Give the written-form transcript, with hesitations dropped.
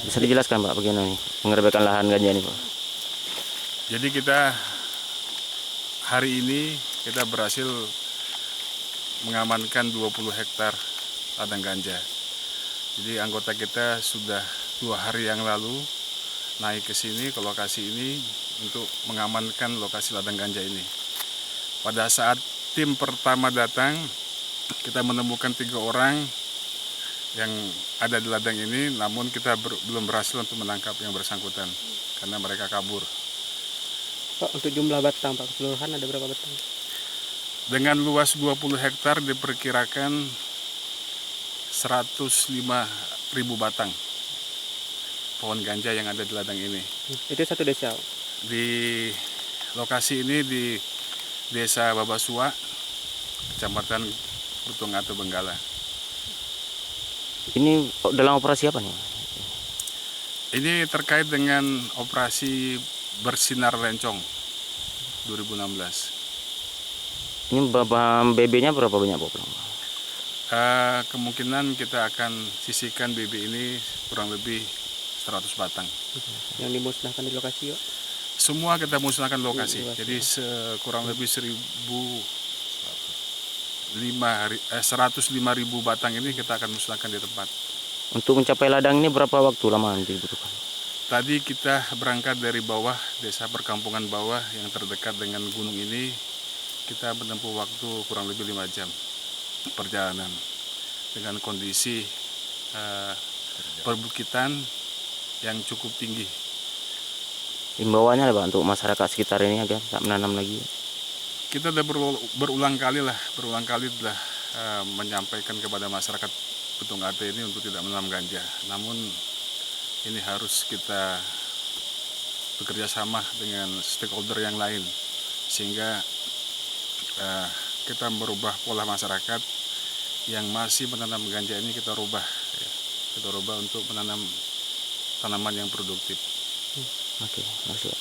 Bisa dijelaskan Pak bagaimana nih penggerbekan lahan ganja ini Pak? Jadi kita hari ini kita berhasil mengamankan 20 hektar ladang ganja. Jadi anggota kita sudah 2 hari yang lalu naik ke sini, ke lokasi ini untuk mengamankan lokasi ladang ganja ini. Pada saat tim pertama datang, kita menemukan 3 orang yang ada di ladang ini, namun kita belum berhasil untuk menangkap yang bersangkutan karena mereka kabur. Pak, untuk jumlah batang Pak keseluruhan ada berapa batang? Dengan luas 20 hektar diperkirakan 105.000 batang pohon ganja yang ada di ladang ini. Itu satu desa. Di lokasi ini di Desa Babasua, Kecamatan Butung Atu, Benggala. Ini dalam operasi apa nih? Ini terkait dengan operasi Bersinar Lencong 2016. Ini BB-nya berapa banyak Pak? Kemungkinan kita akan sisihkan BB ini kurang lebih 100 batang. Yang dimusnahkan di lokasi Pak? Semua kita musnahkan lokasi. Jadi kurang lebih 105.000 batang ini kita akan musnahkan di tempat. Untuk mencapai ladang ini berapa waktu lama nanti dibutuhkan? Tadi kita berangkat dari bawah, desa perkampungan bawah yang terdekat dengan gunung ini. Kita menempuh waktu kurang lebih 5 jam perjalanan dengan kondisi perbukitan yang cukup tinggi. Himbauannya Pak untuk masyarakat sekitar ini agar tak menanam lagi. Kita sudah berulang kali telah menyampaikan kepada masyarakat Butung Atu ini untuk tidak menanam ganja. Namun ini harus kita bekerja sama dengan stakeholder yang lain sehingga kita merubah pola masyarakat yang masih menanam ganja ini kita rubah untuk menanam tanaman yang produktif. Oke, makasih.